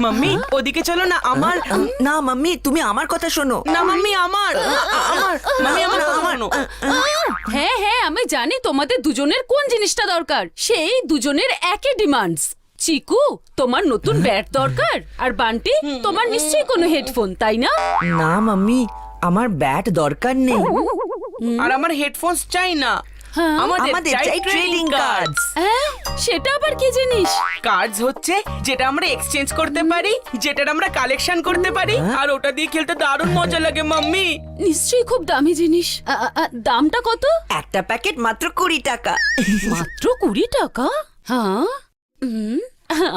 Mummy ওদিকে চলো না। আমার না মাম্মি, তুমি আমার কথা শোনো। না মাম্মি আমার মাম্মি আমার কথা শোনো। হ্যাঁ হ্যাঁ, আমি জানি তোমাদের দুজনের কোন জিনিসটা দরকার। সেই দুজনের একই ডিমান্ডস। চিকু, তোমার নতুন ব্যাট দরকার, আর বান্টি তোমার নিশ্চয়ই কোনো হেডফোন, তাই না? না মাম্মি, আমার ব্যাট দরকার নেই। আর আমার হেডফোনস চাই না। আমাদের চাই ট্রেডিং কার্ডস। হ্যাঁ, সেটা আবার কি জিনিস? কার্ডস হচ্ছে যেটা আমরা এক্সচেঞ্জ করতে পারি, যেটার আমরা কালেকশন করতে পারি, আর ওটা দিয়ে খেলতে দারুণ মজা লাগে মাম্মি। নিশ্চয়ই খুব দামি জিনিস। দামটা কত? একটা প্যাকেট মাত্র 20 টাকা। মাত্র 20 টাকা? হ্যাঁ,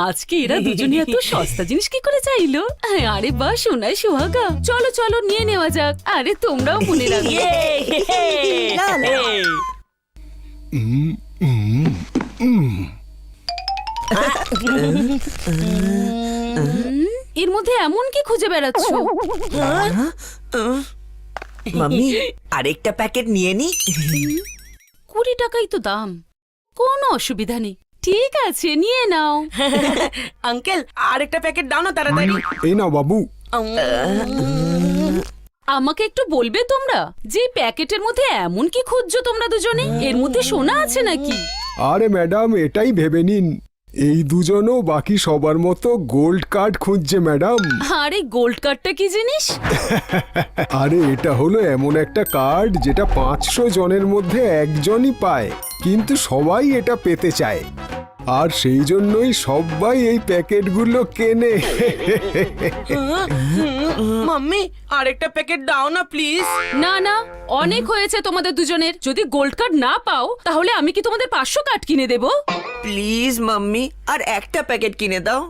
আজকে এরা দুজনে এত সস্তা জিনিস কি করে চাইলো? আরে বাহ, সোনাই সোহাগা, চলো চলো নিয়ে নেওয়া যাক। আরে তোমরাও মনে রাখবে। এর মধ্যে এমন কি খুঁজে বেড়াচ্ছ? মাম্মি, আরেকটা প্যাকেট নিয়ে নি। 20 টাকাই তো দাম, কোনো অসুবিধা নেই। ঠিক আছে, নিয়ে নাও। আঙ্কেল আরেকটা প্যাকেট দাও না তাড়াতাড়ি। এই নাও বাবু। আমাকে একটু বলবে তোমরা যে প্যাকেটের মধ্যে এমন কি খুঁজছো তোমরা দুজনে? এর মধ্যে সোনা আছে নাকি? আরে ম্যাডাম, এটাই ভেবে নিন, এই দুজনও বাকি সবার মতো গোল্ড কার্ড খুঁজছে ম্যাডাম। আরে গোল্ড কার্ডটা কি জিনিস? আরে এটা হলো এমন একটা কার্ড যেটা 500 জনের মধ্যে একজনই পায়, কিন্তু সবাই এটা পেতে চায়, আর সেই জন্যই সবাই এই প্যাকেটগুলো কেনে। মাম্মি আরেকটা প্যাকেট দাও না প্লিজ। না না, অনেক হয়েছে তোমাদের দুজনের। যদি গোল্ড কার্ড না পাও তাহলে আমি কি তোমাদের 500 কার্ড কিনে দেব? প্লিজ মাম্মি, আর একটা প্যাকেট কিনে দাও।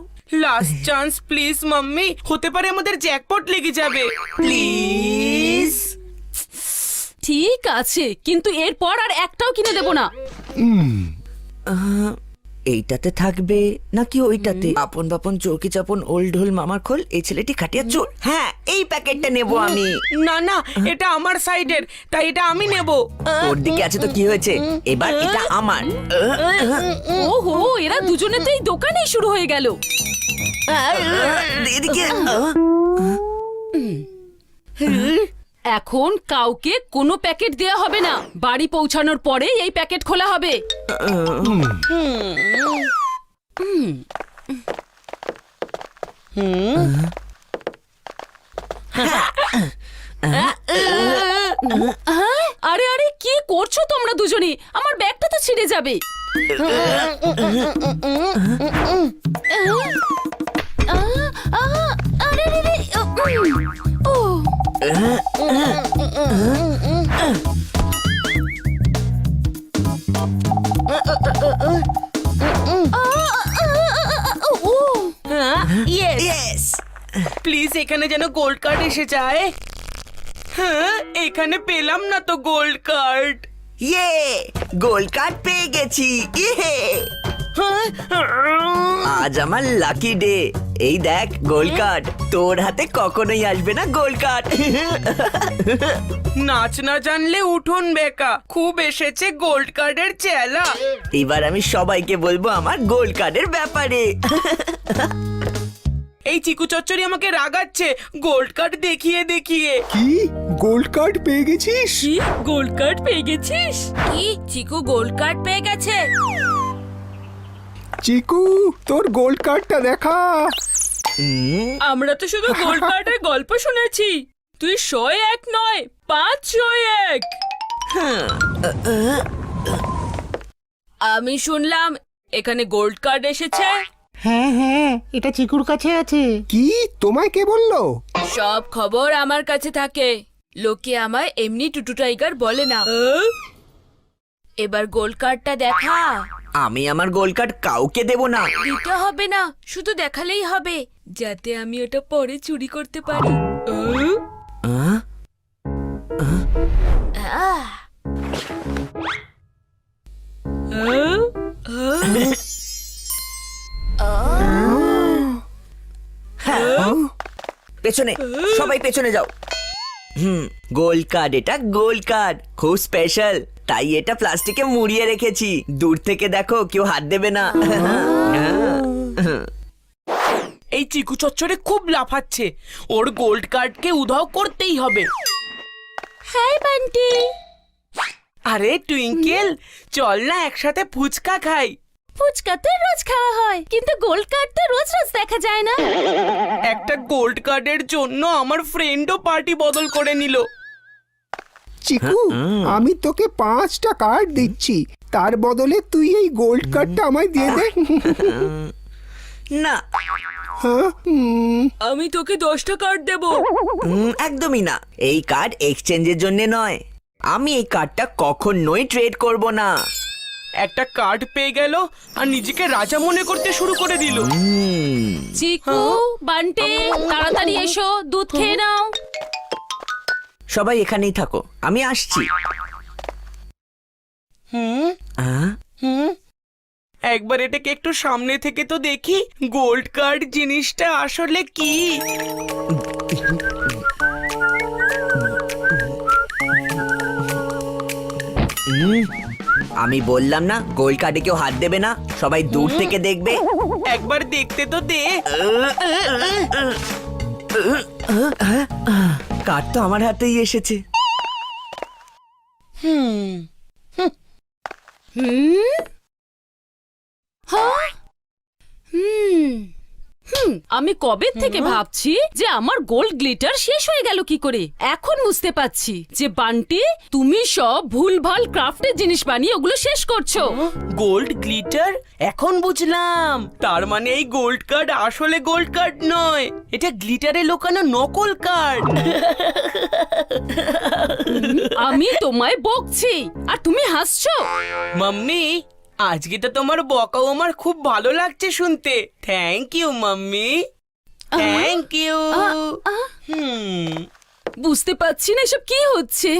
লাস্ট চান্স প্লিজ মাম্মি, হতে পারে আমাদের জ্যাকপট লেগে যাবে। প্লিজ। ঠিক আছে, কিন্তু এরপর আর একটাও কিনে দেব না। এইটাতে থাকবে নাকি ওইটাতে? আপন বাপন চৌকি চাপন ওল্ড হোল মামার খোল, এই ছেলেটি খাটিয়া চোর। হ্যাঁ, এই প্যাকেটটা নেব আমি। না না, এটা আমার সাইডের, তাই এটা আমি নেব। ওর দিকে আছে তো কি হয়েছে, এবার এটা আমার। ওহো, এরা দুজনে তো এই দোকানেই শুরু হয়ে গেল। এদিকে। এখন কাউকে কোনো প্যাকেট দেয়া হবে না। বাড়ি পৌঁছানোর পরেই এই প্যাকেট খোলা হবে। আরে আরে, কি করছো তোমরা দুজনে? আমার ব্যাগটা তো ছিঁড়ে যাবে। আরে রে রে, ও ইয়েস। প্লিজ এখানে যেন গোল্ড কার্ড এসে যায়। হ্যাঁ, এখানে পেলাম না তো গোল্ড কার্ড। ইয়ে, গোল্ড কার্ড পেয়ে গেছি। ইয়ে, আজ আমার লাকি ডে। এই দেখ গোল্ড কার্ড। তোর হাতে কখনোই আসবে না গোল্ড কার্ড। নাচ না জানলে উঠোন বেকা, খুব এসেছে গোল্ড কার্ডের চেলা। এবার আমি সবাইকে বলবো আমার গোল্ড কার্ডের ব্যাপারে। এই চিকু চচ্চড়ি আমাকে রাগাচ্ছে গোল্ড কার্ড দেখিয়ে দেখিয়ে। কি গোল্ড কার্ড পেয়ে গেছিস? কি গোল্ড কার্ড পেয়ে গেছিস? কি চিকু গোল্ড কার্ড পেয়ে গেছে? চিকু, তোর গোল্ড কার্ডটা দেখা। আমরা তো শুধু গোল্ড কার্ডের গল্প শুনেছি। তুই 101 নয়, 501। আমি শুনলাম এখানে গোল্ড কার্ড এসেছে। হ্যাঁ হ্যাঁ, এটা চিকুর কাছে আছে। কি, তোমায় কে বললো? সব খবর আমার কাছে থাকে, লোকে আমায় এমনি টুটু টাইগার বলে না। এবার গোল্ড কার্ডটা দেখা। আমি আমার গোল্ড কার্ড কাউকে দেব না। দিতে হবে না, শুধু দেখালেই হবে, যাতে আমি ওটা পরে চুরি করতে পারি। পেছনে, সবাই পেছনে যাও। গোল্ড কার্ড, এটা গোল্ড কার্ড, খুব স্পেশাল, তাই এটা প্লাস্টিকে মুড়িয়ে রেখেছি। দূর থেকে দেখো, কেউ হাত দেবে না। এই চিকু চচ্চড়ে খুব লাফাচ্ছে, ওর গোল্ড কার্ডকে উধাও করতেই হবে। হাই বান্টি। আরে টুইঙ্কেল, চল না একসাথে ফুচকা খাই। ফুচকা তো রোজ খাওয়া হয়, কিন্তু গোল্ড কার্ড তো রোজ রোজ দেখা যায় না। একটা গোল্ড কার্ডের জন্য আমার ফ্রেন্ডও পার্টি বদল করে নিল। চিকু, আমি তোকে 5টা কার্ড দিচ্ছি, তার বদলে তুই এই গোল্ড কার্ডটা আমায় দিয়ে দে। না, হ্যাঁ, আমি তোকে 10টা কার্ড দেব। একদমই না। এই কার্ড এক্সচেঞ্জের জন্য নয়। আমি এই কার্ডটা কখনোই ট্রেড করব না। একটা কার্ড পেয়ে গেল আর নিজেকে রাজা মনে করতে শুরু করে দিল। চিকু, বান্টি, তাড়াতাড়ি এসো, দুধ খেয়ে নাও। সবাই এখানেই থাকো, আমি আসছি। হুম আহ, হুম, একবার এটাকে একটু সামনে থেকে তো দেখি, গোল্ড কার্ড জিনিসটা আসলে কি। আমি বললাম না গোল্ড কার্ডে কেউ হাত দেবে না, সবাই দূর থেকে দেখবে। একবার দেখতে তো দে। কার্ড তো আমার হাতেই এসেছে। হুম হ্যাঁ? আমি কবে থেকে ভাবছি যে আমার গোল্ড গ্লিটার শেষ হয়ে গেল কি করে। এখন বুঝতে পারছি যে বান্টি, তুমি সব ভুলভাল ক্রাফটের জিনিস বানিয়ে ওগুলো শেষ করছো। গোল্ড গ্লিটার, এখন বুঝলাম। তার মানে এই গোল্ড কার্ড আসলে গোল্ড কার্ড নয়, এটা গ্লিটারে লোকানো নকল কার্ড। আমি তোমায় বকছি আর তুমি হাসছো। মাম্মি, আজকে তো তোমার বকাও আমার খুব ভালো লাগছে শুনতে। Thank you mummy, thank you. বুঝতে পারছি না এসব কি হচ্ছে,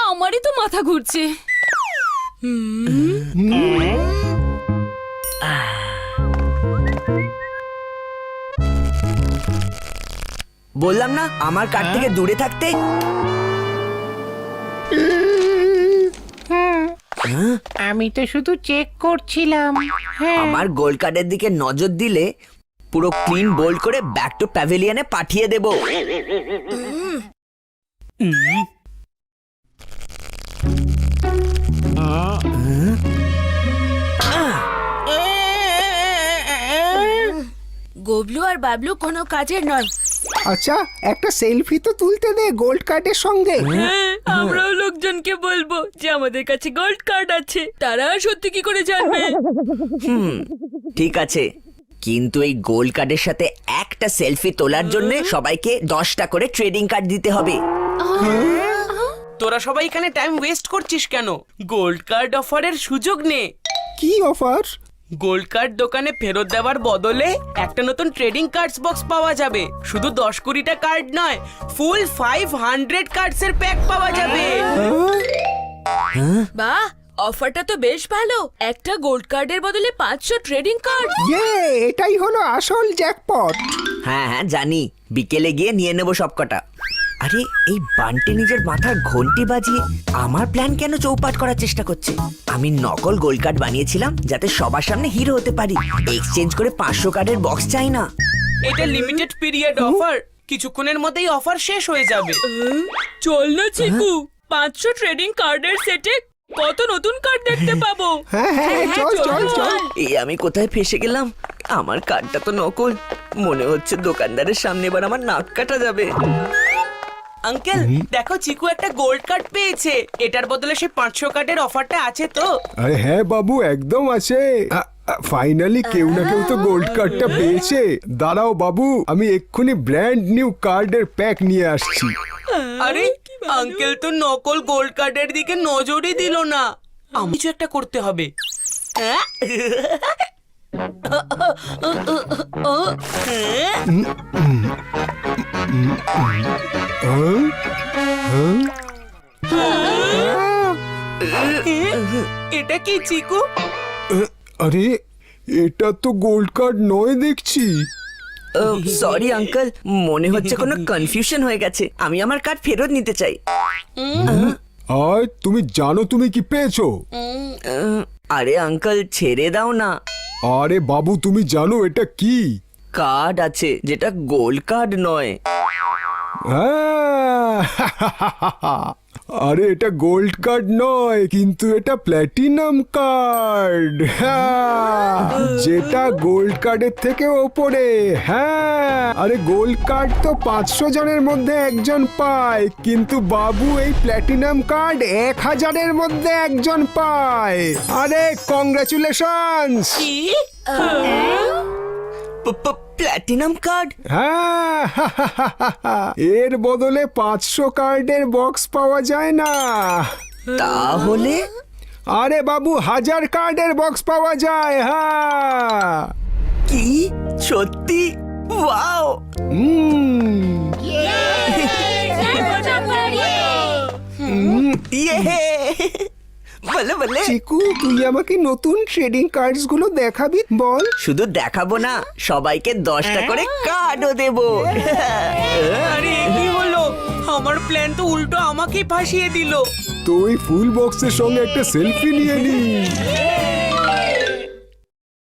আমারই তো মাথা ঘুরছে। বললাম না আমার কার্ড থেকে দূরে থাকতে। আমি তো শুধু চেক করছিলাম। হ্যাঁ, আমার গোল্ড কার্ডের দিকে নজর দিলে পুরো ক্লিন বোল্ড করে ব্যাক টু প্যাভিলিয়নে পাঠিয়ে দেব। গোবলু আর বাবলু কোনো কাজের নয়। আচ্ছা, একটা সেলফি তো তুলতে দে গোল্ড কার্ডের সঙ্গে। আমরাও লোকজনকে বলবো যে আমাদের কাছে গোল্ড কার্ড আছে, তারা সত্যি কি করে জানবে? ঠিক আছে, কিন্তু এই গোল্ড কার্ডের সাথে একটা সেলফি তোলার জন্য সবাইকে 10টা করে ট্রেডিং কার্ড দিতে হবে। তোরা সবাই এখানে টাইম ওয়েস্ট করছিস কেন? গোল্ড কার্ড অফারের সুযোগ নে। কি অফার? গোল্ড কার্ড দোকানে ফেরত দেওয়ার বদলে একটা নতুন ট্রেডিং কার্ডস বক্স পাওয়া যাবে। শুধু 10-20টা কার্ড নয়, ফুল 500 কার্ডস এর প্যাক পাওয়া যাবে। বাহ, অফারটা তো বেশ ভালো। একটা গোল্ড কার্ডের বদলে 500 ট্রেডিং কার্ড। এটাই হলো আসল জ্যাকপট। হ্যাঁ হ্যাঁ জানি, বিকেলে গিয়ে নিয়ে নেব সবকটা। আরে এই বান্টি নিজের মাথার ঘন্টি বাজিয়ে আমার প্ল্যান কেন চৌপাট করার চেষ্টা করছে? আমি নকল গোল্ড কার্ড বানিয়েছিলাম যাতে সবার সামনে হিরো হতে পারি। এক্সচেঞ্জ করে 500 কার্ডের বক্স চাই না। এটা লিমিটেড পিরিয়ড অফার, কিছুক্ষণের মধ্যেই অফার শেষ হয়ে যাবে। চল না চিকু, 500 ট্রেডিং কার্ডের সেটে কত নতুন কার্ড দেখতে পাবো। হ্যাঁ হ্যাঁ, চল চল চল। এই আমি কোথায় ফেসে গেলাম? আমার কার্ডটা তো নকল। মনে হচ্ছে দোকানদারের সামনে এবার আমার নাক কাটা যাবে। আঙ্কেল দেখো, চিকু একটা গোল্ড কার্ড পেয়েছে। এটার বদলে সে 500 কার্ডের অফারটা আছে তো? আরে হ্যাঁ বাবু, একদম আছে। ফাইনালি কেউ না কেউ তো গোল্ড কার্ডটা পেয়েছে। দাঁড়াও বাবু, আমি এক্ষুনি ব্র্যান্ড নিউ কার্ডের প্যাক নিয়ে আসছি। আরে আঙ্কেল তো নকল গোল্ড কার্ডের দিকে নজরই দিল না। আমি কিছু একটা করতে হবে। এটা কি চিকু? আরে এটা তো গোল্ড কার্ড নয় দেখছি। সরি আঙ্কেল, মনে হচ্ছে কোনো কনফিউশন হয়ে গেছে। আমি আমার কার্ড ফেরত নিতে চাই। আর তুমি জানো তুমি কি পেয়েছো? আরে আঙ্কেল ছেড়ে দাও না। আরে বাবু, তুমি জানো এটা কি? কার্ড আছে যেটা গোল্ড কার্ড নয়। হ্যাঁ, আরে এটা গোল্ড কার্ড নয়, কিন্তু এটা প্ল্যাটিনাম কার্ড। হ্যাঁ, যেটা গোল্ড কার্ডের থেকে ওপরে। হ্যাঁ, আরে গোল্ড কার্ড তো 500 জনের মধ্যে একজন পায়, কিন্তু বাবু এই প্ল্যাটিনাম কার্ড 1000-এর মধ্যে একজন পায়। আরে কংগ্রাচুলেশনস। কি প্ল্যাটিনাম কার্ড? হ্যাঁ, এর বদলে 500 কার্ডের বক্স পাওয়া যায় না। তাহলে আরে বাবু, 1000 কার্ডের বক্স পাওয়া যায়। হ্যাঁ। কি সত্যি? ওয়াও! ইয়ে! বলে বলে চিকু, তুই আমাকে নতুন ট্রেডিং কার্ডস গুলো দেখাবি? বল। শুধু দেখাবো না, সবাইকে 10টা করে কার্ডও দেবো। আরে এ কি হলো? আমার প্ল্যান তো উল্টো আমাকেই ফাঁসিয়ে দিল। তো ওই ফুল বক্সের সঙ্গে একটা সেলফি নিয়ে নি।